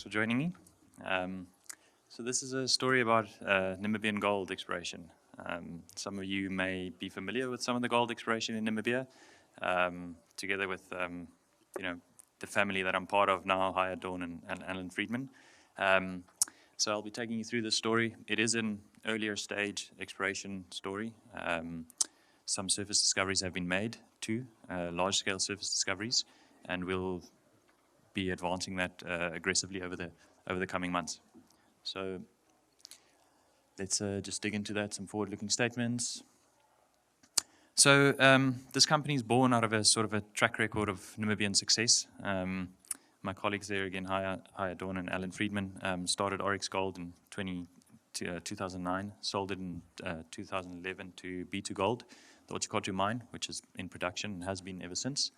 for joining me. So this is a story about Namibian gold exploration. Some of you may be familiar with some of the gold exploration in Namibia, together with the family that I'm part of now, Haya Dawn and Alan Friedman. So I'll be taking you through this story. It is an earlier stage exploration story. Some surface discoveries have been made too, large-scale surface discoveries, and we'll be advancing that aggressively over the coming months. So let's just dig into that, some forward-looking statements. So this company is born out of a sort of a track record of Namibian success. My colleagues there, again, Haya Dawn and Alan Friedman, started Oryx Gold in 2009, sold it in 2011 to B2 Gold, the Otjikoto mine, which is in production and has been ever since.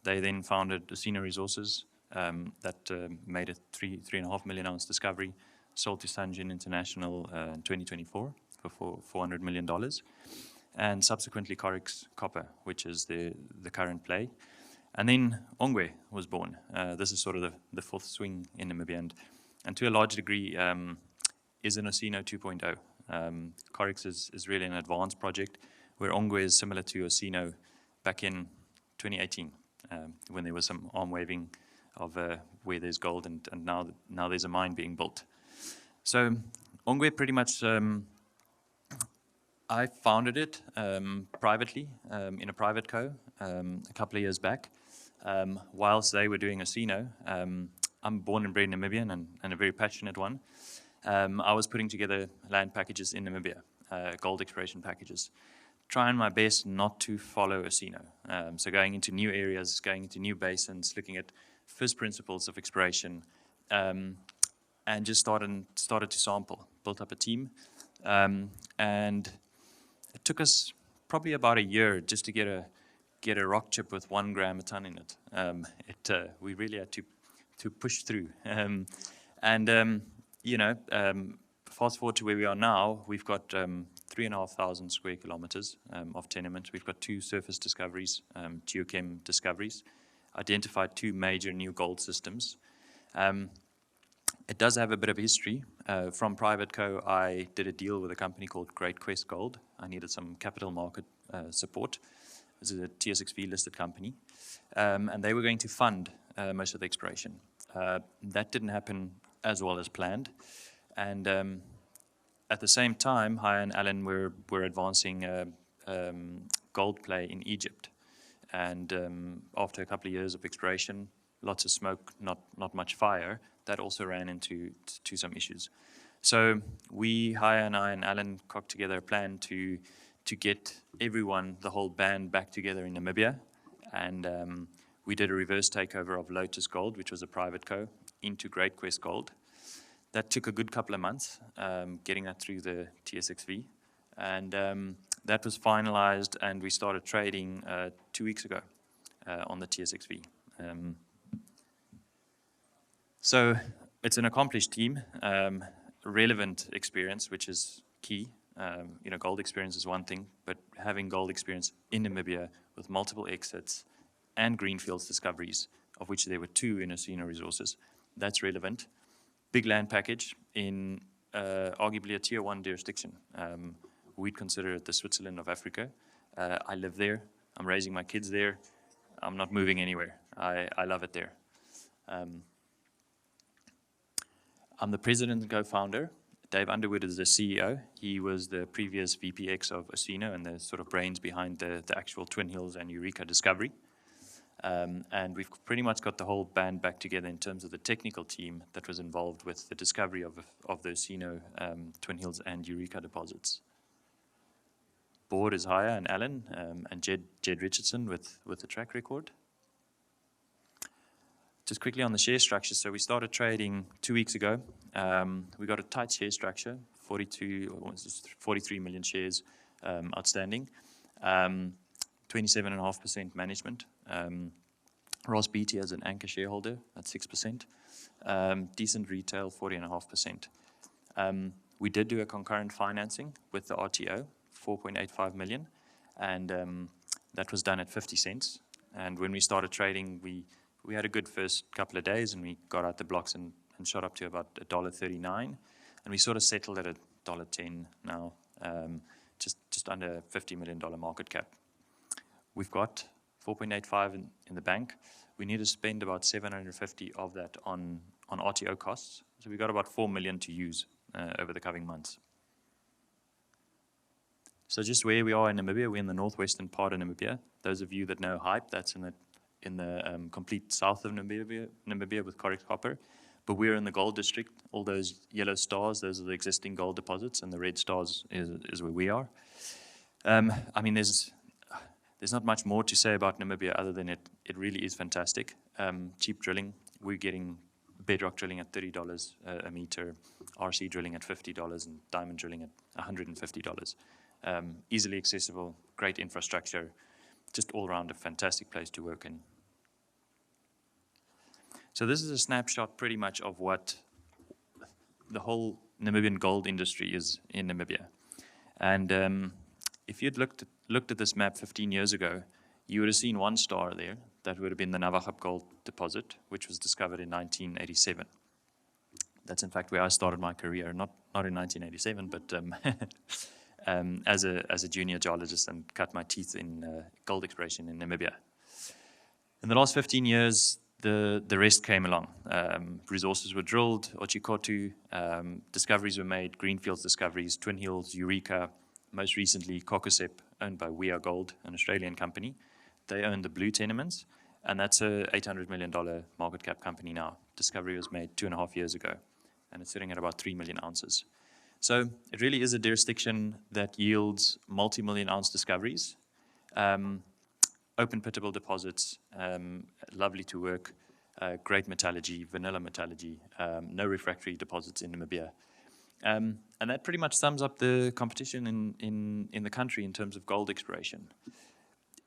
They then founded Osino Resources that made a 3.5 million ounce discovery, sold to Sanjin International in 2024 for $400 million, and subsequently Oryx Copper, which is the current play. And then Ongwe was born. This is sort of the fourth swing in Namibia, and to a large degree is an Osino 2.0. Oryx is really an advanced project, where Ongwe is similar to Osino back in 2018, when there was some arm waving of where there's gold, and now there's a mine being built. So Ongwe pretty much, I founded it privately in a private co a couple of years back, whilst they were doing Osino. I'm born and bred Namibian and a very passionate one. I was putting together land packages in Namibia, gold exploration packages, trying my best not to follow Osino. So going into new areas, going into new basins, looking at first principles of exploration, and just started to sample, built up a team, and it took us probably about a year just to get a rock chip with 1 gram a ton in it. We really had to push through, fast forward to where we are now. We've got 3,500 square kilometers of tenement. We've got 2 surface discoveries, geochem discoveries, identified 2 major new gold systems. It does have a bit of history. From Private Co, I did a deal with a company called Great Quest Gold. I needed some capital market support. This is a TSXV listed company, and they were going to fund most of the exploration. That didn't happen as well as planned, and at the same time, Haya and Alan were advancing gold play in Egypt, and after a couple of years of exploration, lots of smoke, not much fire, that also ran into some issues. So Haya and I and Alan cocked together a plan to get everyone, the whole band, back together in Namibia, and we did a reverse takeover of Lotus Gold, which was a private co, into Great Quest Gold. That took a good couple of months, getting that through the TSXV, and that was finalized, and we started trading 2 weeks ago on the TSXV. So it's an accomplished team, relevant experience, which is key. Gold experience is one thing, but having gold experience in Namibia with multiple exits and greenfields discoveries, of which there were 2 in Osino Resources, that's relevant. Big land package in arguably a tier 1 jurisdiction. We'd consider it the Switzerland of Africa. I live there. I'm raising my kids there. I'm not moving anywhere. I love it there. I'm the president and co-founder. Dave Underwood is the CEO. He was the previous VPX of Osino and the sort of brains behind the actual Twin Hills and Eureka discovery. And we've pretty much got the whole band back together in terms of the technical team that was involved with the discovery of the Osino, Twin Hills and Eureka deposits. Board is Haya and Alan, and Jed Richardson with the track record. Just quickly on the share structure, so we started trading 2 weeks ago. We got a tight share structure, 43 million shares outstanding, 27.5% management. Ross Beatty as an anchor shareholder at 6%. Decent retail, 40.5%. We did do a concurrent financing with the RTO, 4.85 million, and that was done at 50 cents. And when we started trading, we We had a good first couple of days, and we got out the blocks and shot up to about $1.39, and we sort of settled at $1.10 now, just under $50 million market cap. We've got 4.85 in the bank. We need to spend about 750 of that on RTO costs, so we've got about 4 million to use over the coming months. So just where we are in Namibia, we're in the northwestern part of Namibia. Those of you that know Hype, that's in the complete south of Namibia with Correct Copper. But we're in the gold district. All those yellow stars, those are the existing gold deposits, and the red stars is where we are. I mean, there's not much more to say about Namibia other than it really is fantastic. Cheap drilling, we're getting bedrock drilling at $30 a meter, RC drilling at $50, and diamond drilling at $150. Easily accessible, great infrastructure, just all around a fantastic place to work in. So this is a snapshot pretty much of what the whole Namibian gold industry is in Namibia. And if you'd looked at this map 15 years ago, you would have seen one star there. That would have been the Navajap gold deposit, which was discovered in 1987. That's in fact where I started my career, not in 1987, but as a junior geologist, and cut my teeth in gold exploration in Namibia. In the last 15 years, the rest came along. Resources were drilled, Otjikoto, discoveries were made, greenfields discoveries, Twin Hills, Eureka, most recently Kokosep, owned by We Are Gold, an Australian company. They own the blue tenements, and that's a $800 million market cap company now. Discovery was made 2.5 years ago, and it's sitting at about 3 million ounces. So it really is a jurisdiction that yields multi-million ounce discoveries, open pittable deposits, lovely to work, great metallurgy, vanilla metallurgy, no refractory deposits in Namibia. And that pretty much sums up the competition in the country in terms of gold exploration.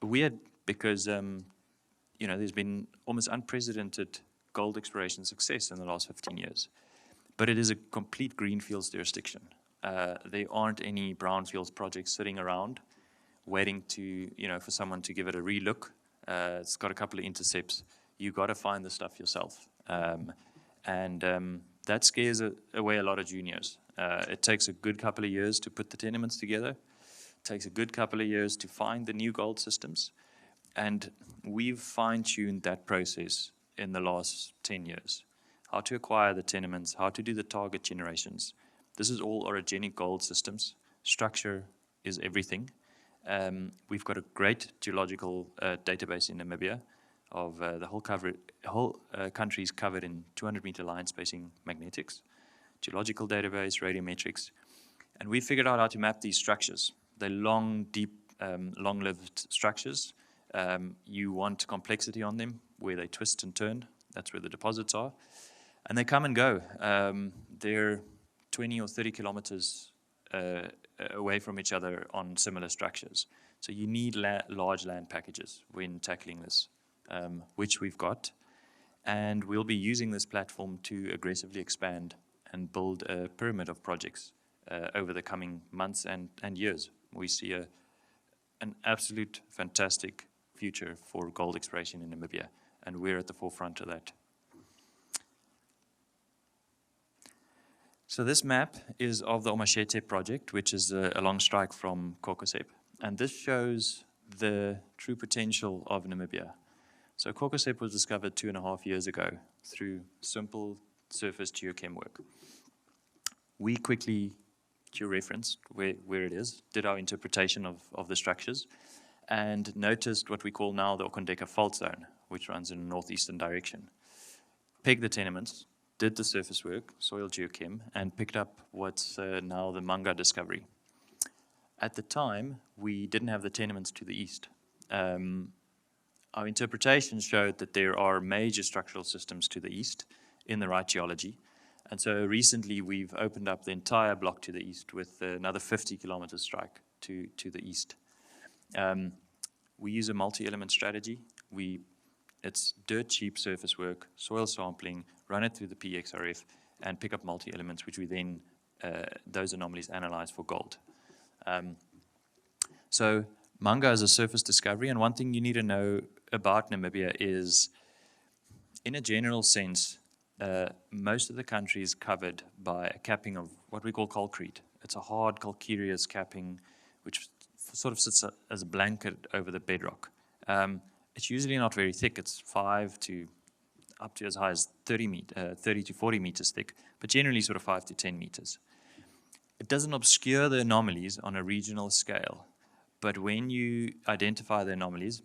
Weird because there's been almost unprecedented gold exploration success in the last 15 years. But it is a complete greenfields jurisdiction. There aren't any brownfields projects sitting around waiting to, for someone to give it a relook. It's got a couple of intercepts. You got to find the stuff yourself. That scares away a lot of juniors. It takes a good couple of years to put the tenements together. It takes a good couple of years to find the new gold systems. And we've fine-tuned that process in the last 10 years. How to acquire the tenements, how to do the target generations. This is all orogenic gold systems. Structure is everything. We've got a great geological database in Namibia of the whole country is covered in 200-meter line spacing magnetics, geological database, radiometrics, and we figured out how to map these structures. They're long, deep, long-lived structures. You want complexity on them, where they twist and turn. That's where the deposits are. And they come and go. They're 20 or 30 kilometers away from each other on similar structures. So you need large land packages when tackling this, which we've got. And we'll be using this platform to aggressively expand and build a pyramid of projects over the coming months and years. We see an absolute fantastic future for gold exploration in Namibia, and we're at the forefront of that. So this map is of the Omatjete project, which is a long strike from Kokosep. And this shows the true potential of Namibia. So Kokosep was discovered 2.5 years ago through simple surface geochem work. We quickly georeferenced where it is, did our interpretation of the structures, and noticed what we call now the Okondeka fault zone, which runs in a northeastern direction. Pegged the tenements, did the surface work, soil geochem, and picked up what's now the Manga discovery. At the time, we didn't have the tenements to the east. Our interpretation showed that there are major structural systems to the east in the right geology. And so recently we've opened up the entire block to the east with another 50-kilometer strike to the east. We use a multi-element strategy. It's dirt cheap surface work, soil sampling, run it through the PXRF, and pick up multi-elements, which we then, those anomalies, analyze for gold. So Manga is a surface discovery, and one thing you need to know about Namibia is In a general sense, most of the country is covered by a capping of what we call concrete. It's a hard calcareous capping which sort of sits as a blanket over the bedrock. It's usually not very thick. It's 5 to up to as high as 30 to 40 meters thick, but generally sort of 5 to 10 meters. It doesn't obscure the anomalies on a regional scale, but when you identify the anomalies,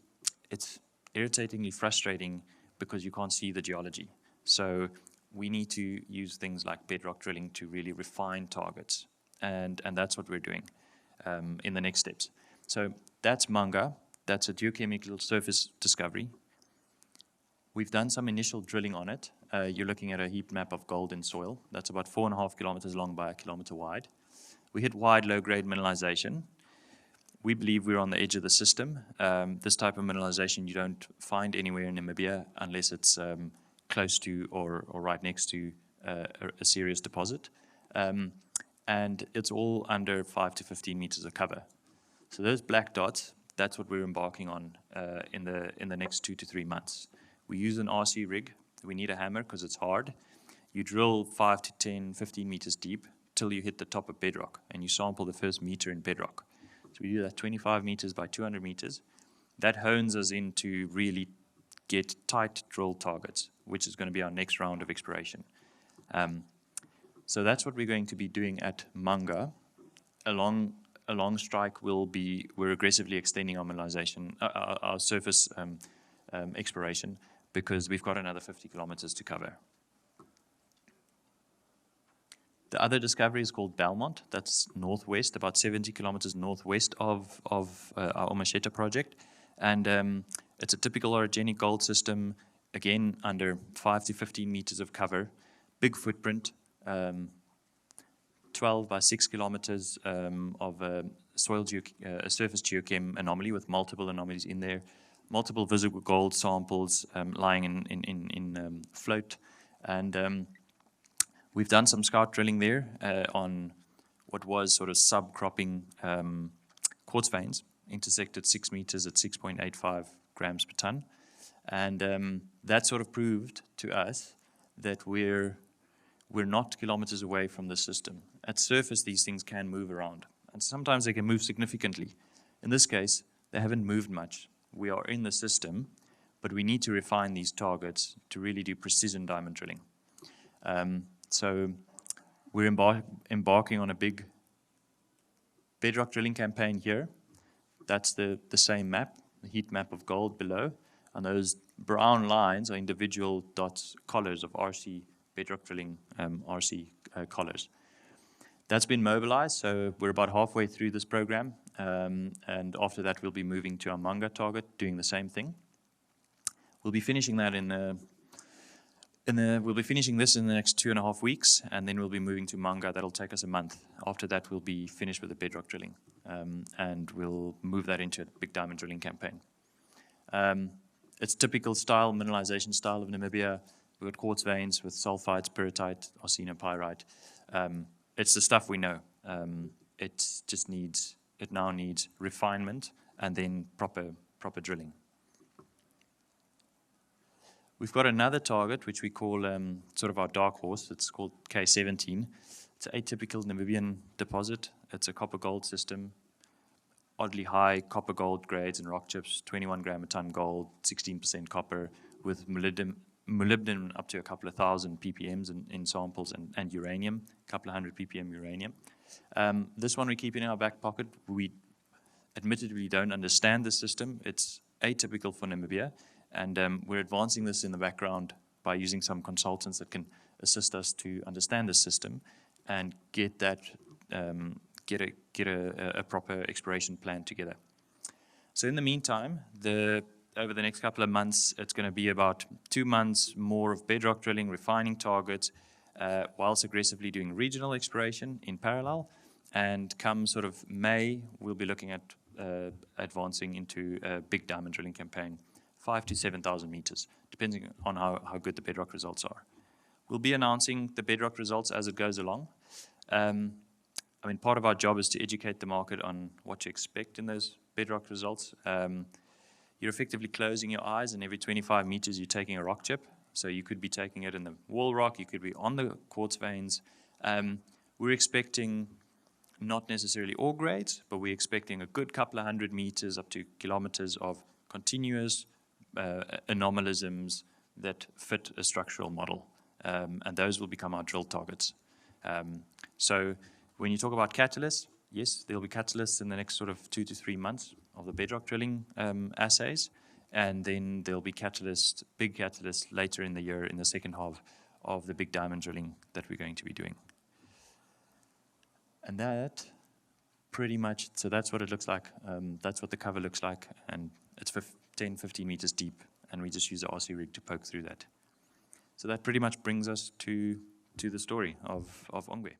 it's irritatingly frustrating because you can't see the geology. So we need to use things like bedrock drilling to really refine targets, and that's what we're doing in the next steps. So that's Manga. That's a geochemical surface discovery. We've done some initial drilling on it. You're looking at a heat map of gold in soil. That's about 4.5 kilometers long by 1 kilometer wide. We hit wide low-grade mineralization. We believe we're on the edge of the system. This type of mineralization you don't find anywhere in Namibia unless it's close to or right next to a serious deposit. And it's all under 5 to 15 meters of cover. So those black dots, that's what we're embarking on in the next 2 to 3 months. We use an RC rig. We need a hammer because it's hard. You drill 5 to 10, 15 meters deep till you hit the top of bedrock, and you sample the first meter in bedrock. So we do that 25 meters by 200 meters. That hones us in to really get tight drill targets, which is going to be our next round of exploration. So that's what we're going to be doing at Manga. Along strike, we're aggressively extending our mineralization, our surface exploration, because we've got another 50 kilometers to cover. The other discovery is called Belmont. That's northwest, about 70 kilometers northwest of our Omatjete project. And it's a typical orogenic gold system, again, under 5 to 15 meters of cover, big footprint, 12 by 6 kilometers of a surface geochem anomaly with multiple anomalies in there, multiple visible gold samples lying in float. And we've done some scout drilling there on what was sort of sub-cropping quartz veins, intersected 6 meters at 6.85 grams per ton. And that sort of proved to us that we're not kilometers away from the system. At surface, these things can move around, and sometimes they can move significantly. In this case, they haven't moved much. We are in the system, but we need to refine these targets to really do precision diamond drilling. So we're embarking on a big bedrock drilling campaign here. That's the same map, the heat map of gold below, and those brown lines are individual dots, collars of RC bedrock drilling, RC collars. That's been mobilized, so we're about halfway through this program, and after that we'll be moving to our Manga target, doing the same thing. We'll be finishing that we'll be finishing this in the next 2.5 weeks, and then we'll be moving to Manga. That'll take us a month. After that, we'll be finished with the bedrock drilling, and we'll move that into a big diamond drilling campaign. It's typical style, mineralization style of Namibia. We've got quartz veins with sulfides, pyrrhotite, arsenopyrite. It's the stuff we know. It now needs refinement and then proper drilling. We've got another target which we call sort of our dark horse. It's called K17. It's an atypical Namibian deposit. It's a copper gold system, oddly high copper gold grades and rock chips, 21 gram a ton gold, 16% copper, with molybdenum up to a couple of thousand ppms in samples, and uranium, a couple of hundred ppm uranium. This one we keep in our back pocket. We admittedly don't understand the system. It's atypical for Namibia, and we're advancing this in the background by using some consultants that can assist us to understand the system and get that get a proper exploration plan together. So in the meantime, over the next couple of months, it's going to be about 2 months more of bedrock drilling, refining targets, whilst aggressively doing regional exploration in parallel. And come sort of May, we'll be looking at advancing into a big diamond drilling campaign, 5,000 to 7,000 meters, depending on how good the bedrock results are. We'll be announcing the bedrock results as it goes along. I mean, part of our job is to educate the market on what to expect in those bedrock results. You're effectively closing your eyes, and every 25 meters you're taking a rock chip. So you could be taking it in the wall rock, you could be on the quartz veins. We're expecting not necessarily ore grades, but we're expecting a good couple of 100 meters up to kilometers of continuous anomalisms that fit a structural model. And those will become our drill targets. So when you talk about catalysts, yes, there'll be catalysts in the next sort of 2 to 3 months of the bedrock drilling assays. And then there'll be catalysts, big catalysts later in the year, in the second half of the big diamond drilling that we're going to be doing. And that pretty much, so that's what it looks like. That's what the cover looks like. And it's 10, 15 meters deep. And we just use the RC rig to poke through that. So that pretty much brings us to the story of Ongwe.